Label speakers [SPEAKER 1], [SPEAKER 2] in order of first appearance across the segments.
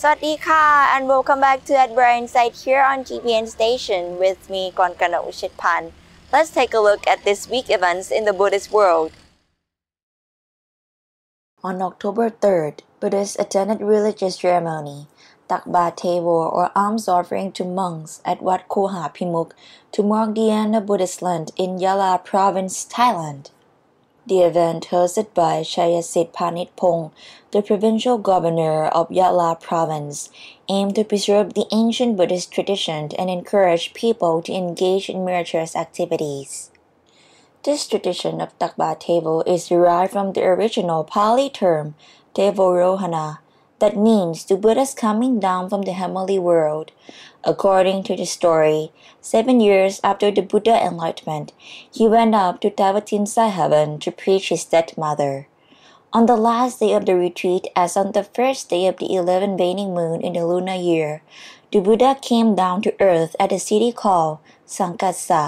[SPEAKER 1] สวัสดีค่ะ and welcome back to Adbara Insight here on GPN Station with me กรกนก อุชิตพันธ์ Let's take a look at this week events in the Buddhist world. On October 3rd, Buddhists attended religious ceremony, Takba Tewor or alms offering to monks at Wat Koha Pimuk to mark the end of Buddhist Lent in Yala Province, Thailand.The event, hosted by Chayasit Panitpong, the provincial governor of Yala province, aimed to preserve the ancient Buddhist tradition and encourage people to engage in meritorious activities. This tradition of Takba Tevo is derived from the original Pali term Tevorohana, that means the Buddha's coming down from the heavenly world.According to the story, 7 years after the Buddha enlightenment, he went up to Tavatimsa heaven to preach his dead mother. On the last day of the retreat, as on the first day of the 11th waning moon in the lunar year, the Buddha came down to earth at a city called Sankassa,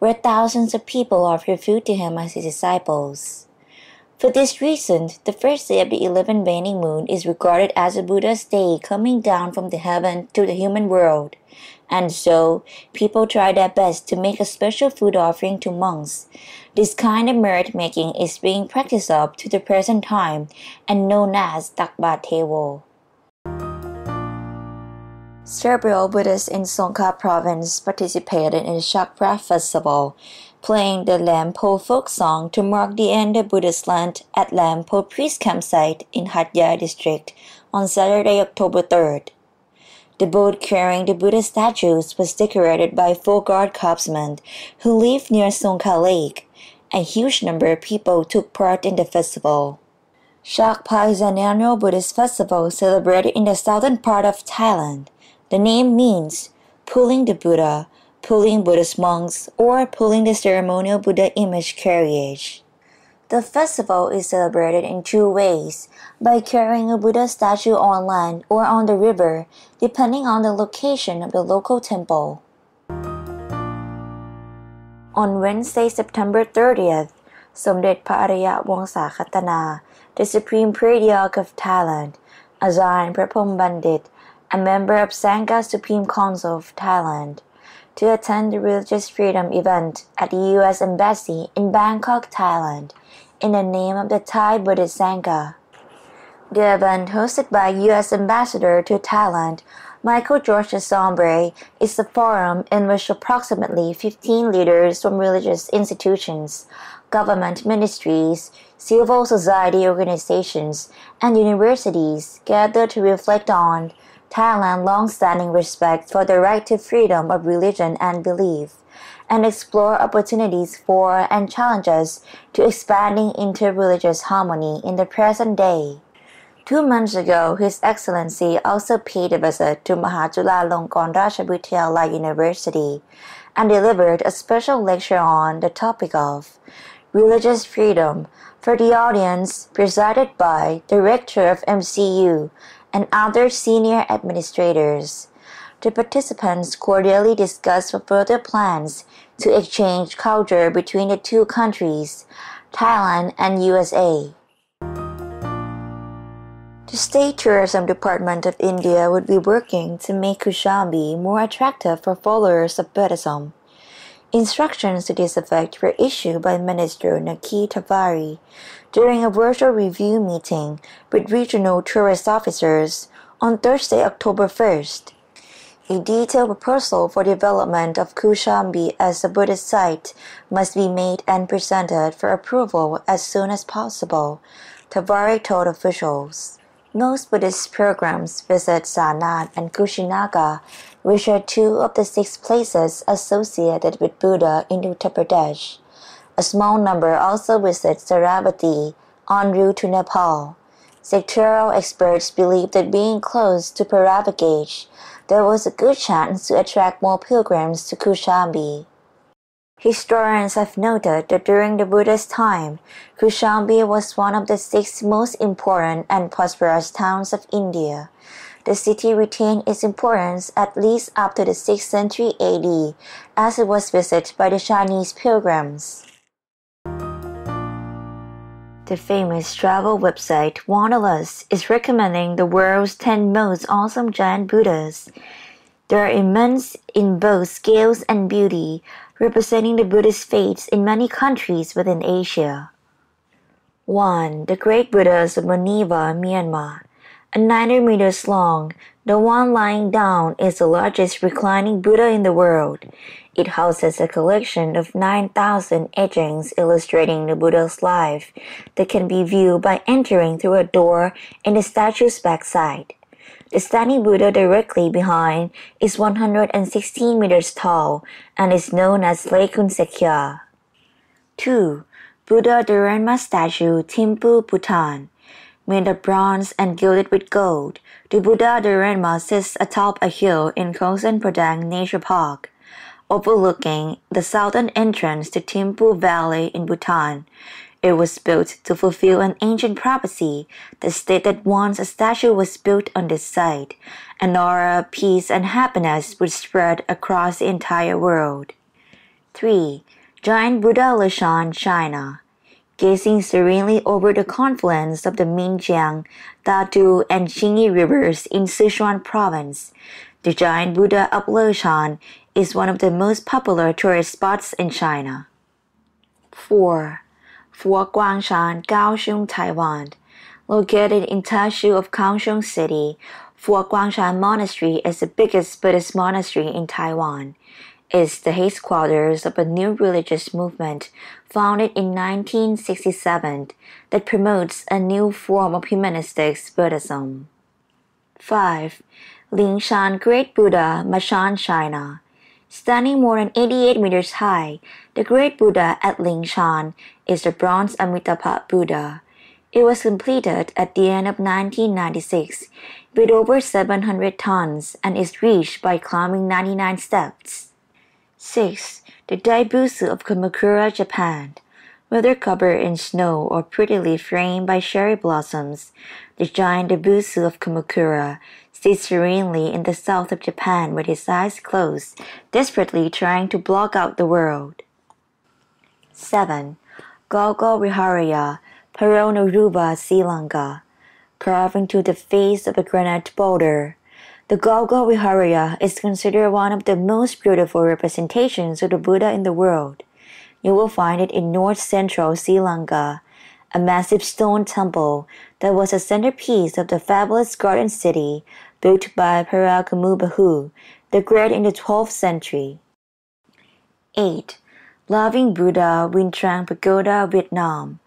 [SPEAKER 1] where thousands of people offered food to him as his disciples.For this reason, the first day of the 11th waning moon is regarded as a Buddha's day coming down from the heaven to the human world, and so people try their best to make a special food offering to monks. This kind of merit-making is being practiced up to the present time and known as Takba Tewo. Several Buddhists in Songkha province participated in the Chakra festival.Playing the Lampo folk song to mark the end of Buddhist Lent at Lampo Priest Campsite in Hatya district on Saturday, October 3rd. The boat carrying the Buddha statues was decorated by folk guard craftsmen who live near Songkha Lake. A huge number of people took part in the festival. Chakpa is an annual Buddhist festival celebrated in the southern part of Thailand. The name means pulling the Buddha,pulling Buddhist monks, or pulling the ceremonial Buddha image carriage. The festival is celebrated in two ways, by carrying a Buddha statue on land or on the river, depending on the location of the local temple. On Wednesday, September 30th, สมเด็จพระอริยวงศาคัตนา the Supreme Patriarch of Thailand, Ajahn Prapom Bandit, a member of Sangha Supreme Council of Thailand,to attend the religious freedom event at the U.S. Embassy in Bangkok, Thailand, in the name of the Thai Buddhist Sangha. The event, hosted by U.S. Ambassador to Thailand, Michael George Sombre, is a forum in which approximately 15 leaders from religious institutions, government ministries, civil society organizations, and universities gather to reflect on Thailand's long-standing respect for the right to freedom of religion and belief, and explore opportunities for and challenges to expanding interreligious harmony in the present day. 2 months ago, His Excellency also paid a visit to Mahachulalongkorn Ratchavidyalaya University and delivered a special lecture on the topic of religious freedom for the audience, presided by the Rector of MCU,and other senior administrators. The participants cordially discussed further plans to exchange culture between the two countries, Thailand and USA. The State Tourism Department of India would be working to make Kushambi more attractive for followers of Buddhism. Instructions to this effect were issued by Minister Naki Tavari during a virtual review meeting with regional tourist officers on Thursday, October 1st. A detailed proposal for development of Kushambi as a Buddhist site must be made and presented for approval as soon as possible, Tavari told officials.Most Buddhist programs visit Sarnath and Kushinagar, which are 2 of the 6 places associated with Buddha in Uttar Pradesh. A small number also visit Saravati, en route to Nepal. Sectoral experts believe that being close to Paravagage, there was a good chance to attract more pilgrims to Kushambi.Historians have noted that during the Buddha's time, Kushambi was one of the 6 most important and prosperous towns of India. The city retained its importance at least up to the 6th century AD, as it was visited by the Chinese pilgrims. The famous travel website Wanderlust is recommending the world's 10 most awesome giant Buddhas. They are immense in both scales and beauty, representing the Buddhist faiths in many countries within Asia. 1. The Great Buddhas of Moniva, Myanmar. At 90 meters long, the one lying down is the largest reclining Buddha in the world. It houses a collection of 9,000 etchings illustrating the Buddha's life that can be viewed by entering through a door in the statue's backside. The standing Buddha directly behind is 116 meters tall and is known as Lekun Sekya. 2. Buddha Dharma statue Thimphu, Bhutan. Made of bronze and gilded with gold, the Buddha Dharma sits atop a hill in Khosan Pradang Nature Park, overlooking the southern entrance to Thimphu Valley in Bhutan. It was built to fulfill an ancient prophecy that stated that once a statue was built on this site, an aura of peace and happiness would spread across the entire world. 3. Giant Buddha Lashan, China. Gazing serenely over the confluence of the Minjiang, Datu, and Qingyi rivers in Sichuan province, the giant Buddha of Lashan is one of the most popular tourist spots in China. 4. Fort Guangshan, Kaohsiung, Taiwan. Located in Taishu of Kaohsiung City, Fort Guangshan Monastery is the biggest Buddhist monastery in Taiwan. It's the headquarters of a new religious movement founded in 1967 that promotes a new form of humanistic Buddhism. 5. Lingshan Great Buddha, Mashan, China. Standing more than 88 meters high, the Great Buddha at Lingshan is the bronze Amitabha Buddha. It was completed at the end of 1996 with over 700 tons and is reached by climbing 99 steps. 6. The Daibusu of Kamakura, Japan. Whether covered in snow or prettily framed by cherry blossoms, the giant Daibusu of Kamakura sits serenely in the south of Japan with his eyes closed, desperately trying to block out the world. 7. Golgo Viharaya, Paronaruba, Sri Lanka. Carved into the face of a granite boulder, the Golgo Viharaya is considered one of the most beautiful representations of the Buddha in the world. You will find it in north-central Sri Lanka, a massive stone temple that was a centerpiece of the fabulous garden city built by Paragamubahu, the Great in the 12th century. 8. Loving Buddha, Vinh Trang Pagoda, Vietnam.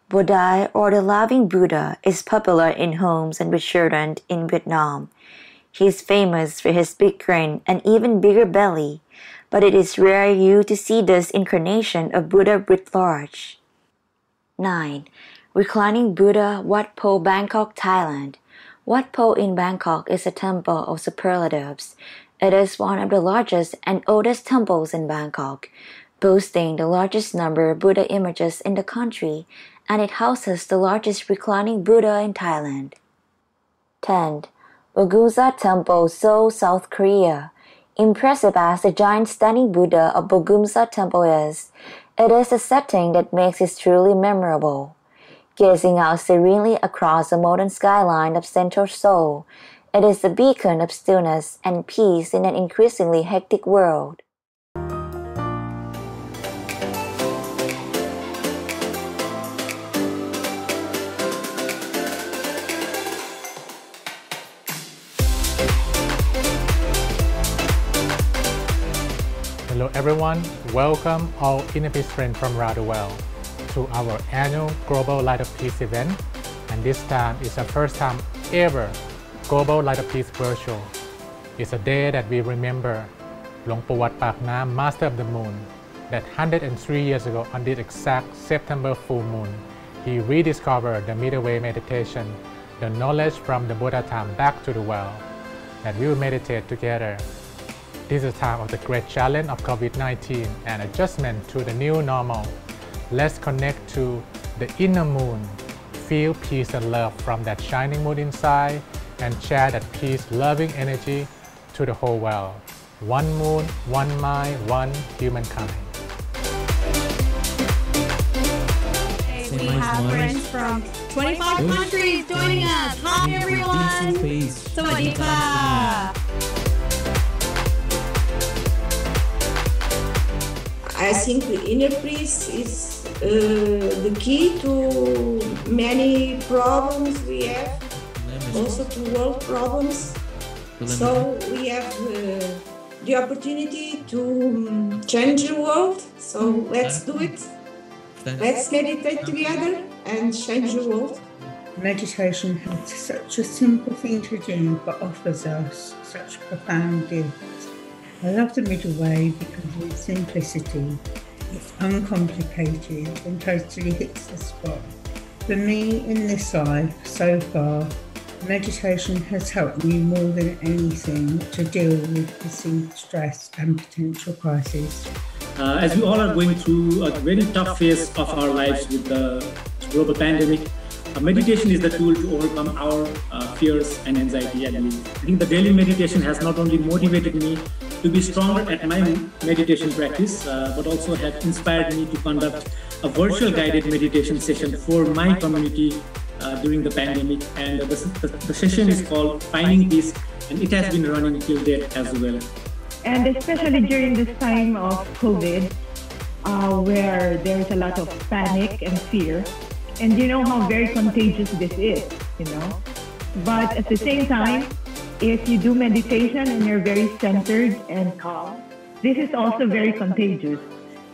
[SPEAKER 1] Bodai, or the Loving Buddha, is popular in homes and with children in Vietnam. He is famous for his big grin and even bigger belly, but it is rare you to see this incarnation of Buddha writ large. 9. Reclining Buddha, Wat Po, Bangkok, Thailand. Wat Po in Bangkok is a temple of superlatives. It is one of the largest and oldest temples in Bangkok, boasting the largest number of Buddha images in the country, and it houses the largest reclining Buddha in Thailand. 10. Bogumsa Temple, Seoul, South Korea. Impressive as the giant standing Buddha of Bogumsa Temple is, it is the setting that makes it truly memorable. Gazing out serenely across the modern skyline of central Seoul, it is the beacon of stillness and peace in an increasingly hectic world.
[SPEAKER 2] Hello everyone, welcome all inner peace friends from around the world to our annual Global Light of Peace event, and this time is the first time ever Global Light of Peace virtual. It's a day that we remember Luang Pu Wat Pak Nam, Master of the Moon, that 103 years ago on this exact September full moon, he rediscovered the middle way meditation, the knowledge from the Buddha time back to the world, that we will meditate together. This is a time of the great challenge of COVID-19 and adjustment to the new normal. Let's connect to the inner moon, feel peace and love from that shining moon inside, and share that peace, loving energy to the whole world. One moon, one mind, one humankind.
[SPEAKER 3] We we have friends from 25 countries joining us. Hi everyone! สวัสดีค่ะ
[SPEAKER 4] I think the inner peace is the key to many problems we have, also to world problems. So we have the opportunity to change the world. So let's do it. Let's meditate together and change the world.
[SPEAKER 5] Meditation is such a simple thing to do, but offers us such profound gifts. I love the middle way because of its simplicity. It's uncomplicated and totally hits the spot. For me, in this life, so far, meditation has helped me more than anything to deal with perceived stress and potential crises.
[SPEAKER 6] As we all are going through a very tough phase of our lives with the global pandemic, meditation is the tool to overcome our fears and anxiety. I think the daily meditation has not only motivated me to be stronger at my meditation practice, but also has inspired me to conduct a virtual guided meditation session for my community during the pandemic. And the session is called Finding Peace, and it has been running till date as well.
[SPEAKER 7] And especially during this time of COVID, where there's a lot of panic and fear, and you know how very contagious this is, you know. But at the same time, if you do meditation and you're very centered and calm, this is also very contagious,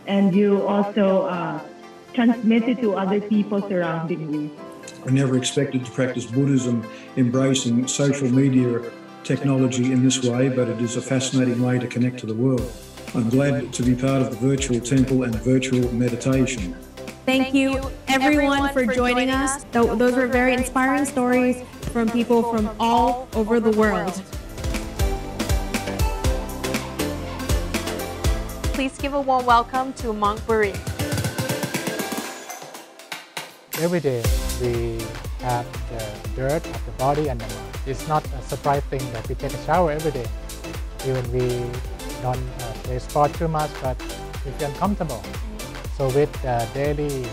[SPEAKER 7] and you also transmit it to other people surrounding you.
[SPEAKER 8] I never expected to practice Buddhism embracing social media technology in this way, but it is a fascinating way to connect to the world. I'm glad to be part of the virtual temple and virtual meditation.
[SPEAKER 3] Thank you everyone for joining us. Those were very inspiring stories from people from all over the world. Please give a warm welcome to Monk Burin.
[SPEAKER 2] Every day we have the dirt of the body and the mind. It's not a surprise thing that we take a shower every day. Even we don't play sport too much, but we feel comfortable. So with the daily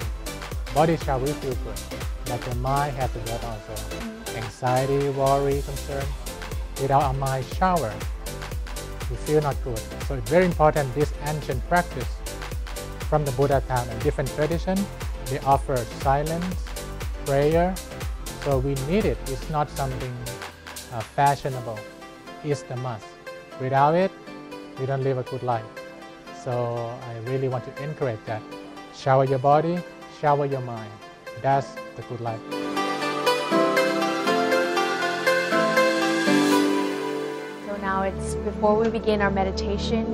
[SPEAKER 2] body shower, we feel good. But the mind has a lot also. Anxiety, worry, concern. Without a mind shower, we feel not good. So it's very important, this ancient practice from the Buddha time and different tradition, they offer silence, prayer. So we need it. It's not something fashionable. It's the must. Without it, we don't live a good life. So I really want to encourage that. Shower your body, shower your mind. That's the good life.
[SPEAKER 3] So now it's before we begin our meditation,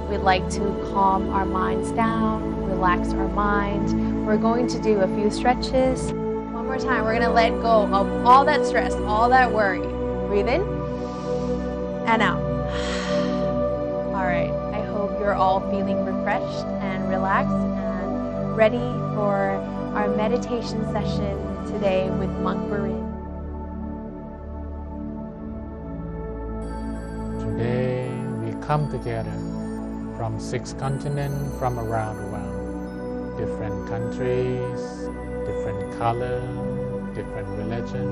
[SPEAKER 3] we'd like to calm our minds down, relax our mind. We're going to do a few stretches. One more time, we're going to let go of all that stress, all that worry. Breathe in and out. All right, I hope you're all feeling refreshed and relaxed and ready for our meditation session today with Monk Burin.
[SPEAKER 2] Today we come together from 6 continents from around the world. Different countries, different color, different religion.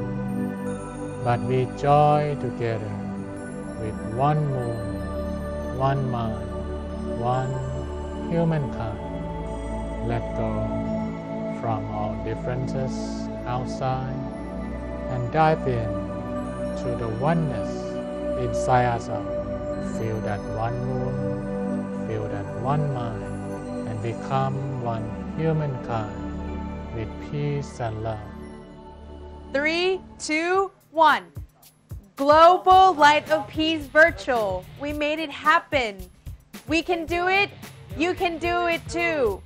[SPEAKER 2] But we join together with one moon, one mind, one humankind. Let go from all differences outside and dive in to the oneness inside ourselves. Feel that one moon, feel that one mind, and become one humankind with peace and love.
[SPEAKER 3] 3, 2, 1. Global Light of Peace Virtual. We made it happen. We can do it. You can do it too.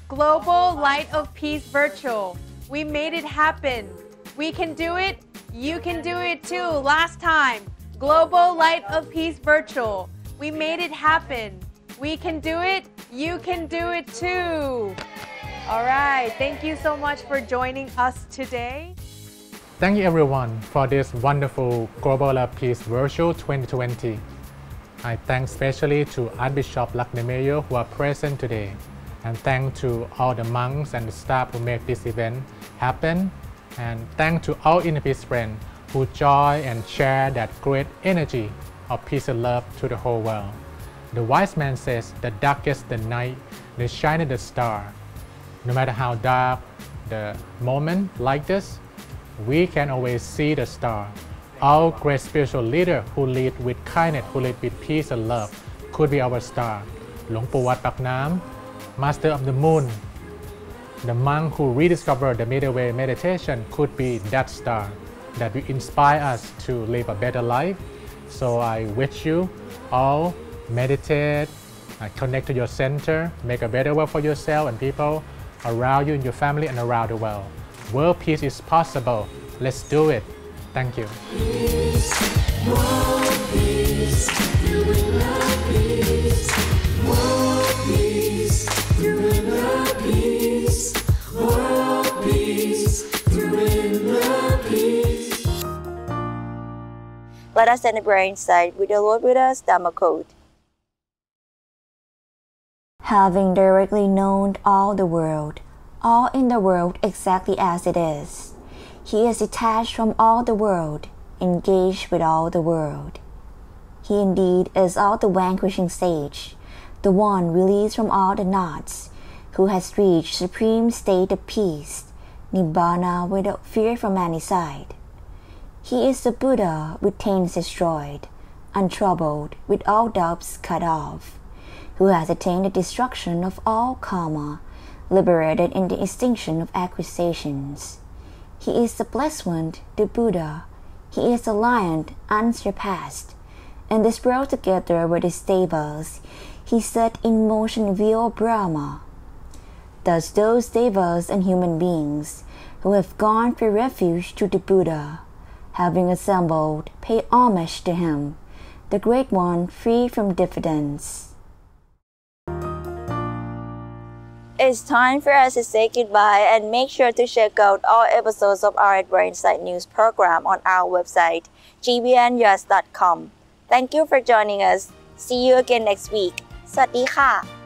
[SPEAKER 3] Global Light of Peace Virtual. We made it happen. We can do it. You can do it too. Last time. Global Light of Peace Virtual. We made it happen. We can do it. You can do it too. All right. Thank you so much for joining us today.
[SPEAKER 2] Thank you everyone for this wonderful Global Love Peace Virtual 2020. I thank especially to Archbishop Laknemeyo who are present today, and thanks to all the monks and the staff who make this event happen. And thanks to all inner peace friends who join and share that great energy of peace and love to the whole world. The wise man says, the darkest the night, the shiner the star. No matter how dark the moment like this, we can always see the star. All great spiritual leaders who lead with kindness, who lead with peace and love, could be our star. หลวงปู่วัดปากน้ำ Master of the Moon, the monk who rediscovered the middle way meditation could be that star that will inspire us to live a better life. So I wish you all meditate, connect to your center, make a better world for yourself and people around you and your family and around the world. World peace is possible. Let's do it. Thank you.
[SPEAKER 9] Peace, world peace, doing love peace, world peace, doing love peace, world peace, doing love peace.
[SPEAKER 1] Let us end the brain side with the Lord Buddha's Dhamma quote. Having directly known all the world, all in the world exactly as it is, he is detached from all the world, engaged with all the world. He indeed is all the vanquishing sage, the one released from all the knots, who has reached supreme state of peace, Nibbana without fear from any side. He is the Buddha with taints destroyed, untroubled, with all doubts cut off, who has attained the destruction of all karma, liberated in the extinction of accusations. He is the blessed one, the Buddha. He is the lion unsurpassed. In this world together with his devas, he set in motion real Brahma. Thus those devas and human beings who have gone for refuge to the Buddha, having assembled, pay homage to him, the great one free from diffidence. It's time for us to say goodbye and make sure to check out all episodes of our Brainsight News program on our website, gbnus.com. Thank you for joining us. See you again next week. สวัสดีค่ะ